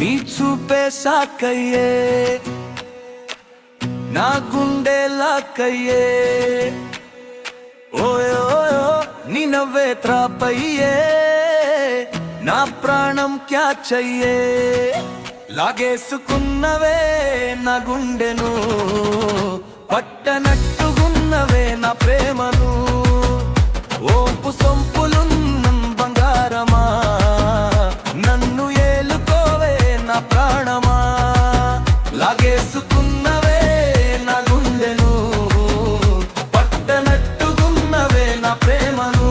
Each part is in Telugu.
నీ చూపే సాకయ్యే నా గుండె లాకయ్యే ఓయో నీ నవ్వే త్రాపయ్యే నా ప్రాణం క్యా చెయ్యే లాగేసుకున్నవే నా గుండెను పట్టనట్టుగున్నవే నా ప్రేమను ఓపు సొంపులున్న బంగారమా నన్ను ఏలుకోవే నా ప్రాణమా లాగేసుకున్నవే నా గుండెను పట్టనట్టుగున్నవే నా ప్రేమను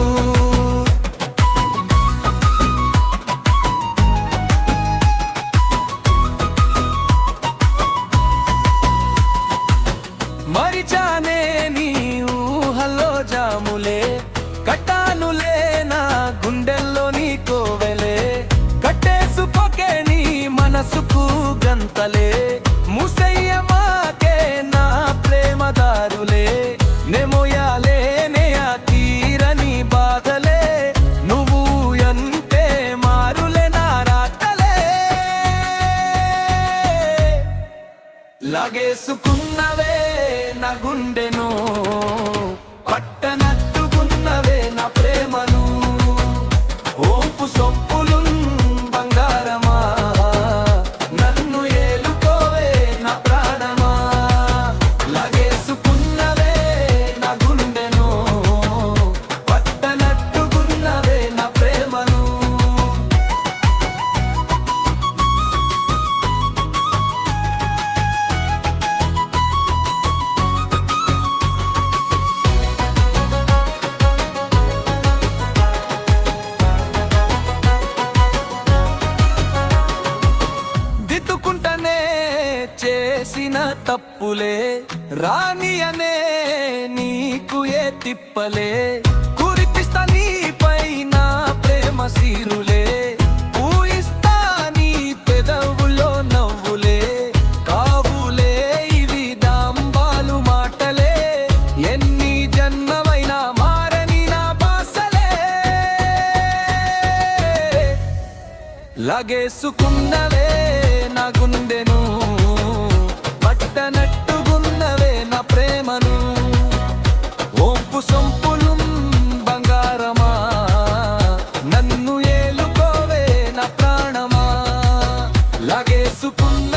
మరిచానే నీ ఊహలో జాములే కట్టానులే నా గుండెల్లో నీ కోవెలే కట్టేసుకోకే నీ మనసుకు గంతలే ముసయ్య మాకే నా ప్రేమ దారులే నెమోయాలే నేయా తీరని బాధలే నువ్వు అంటే మారులే నా రాటలే లాగేసుకున్నవే నా గుండెను పట్టనట్టుకున్నవే నా ప్రేమను ఓపు సొంపులు బంగారమా నన్ను ఏలుకోవే నా ప్రాణమా లాగేసుకున్నవే నా గుండెను పట్టనట్టుకున్నవే నా ప్రేమను దిద్దుకుంటనే చేసిన తప్పులే రాని అనే నీకు ఏ తిప్పలే కురిపిస్తా నీపై నా ప్రేమ సిరులే ఊహిస్తా నీ పెదవులో నవ్వులే కావులే ఇవి డాంబాలు మాటలే ఎన్ని జన్మమైనా మారని నా బాసలే లాగేసుకున్నవే నా గుండెను పట్టనట్టుగున్నవే నా ప్రేమను ఓపు సొంపులు బంగారమా నన్ను ఏలుకోవే నా ప్రాణమా లాగేసుకున్న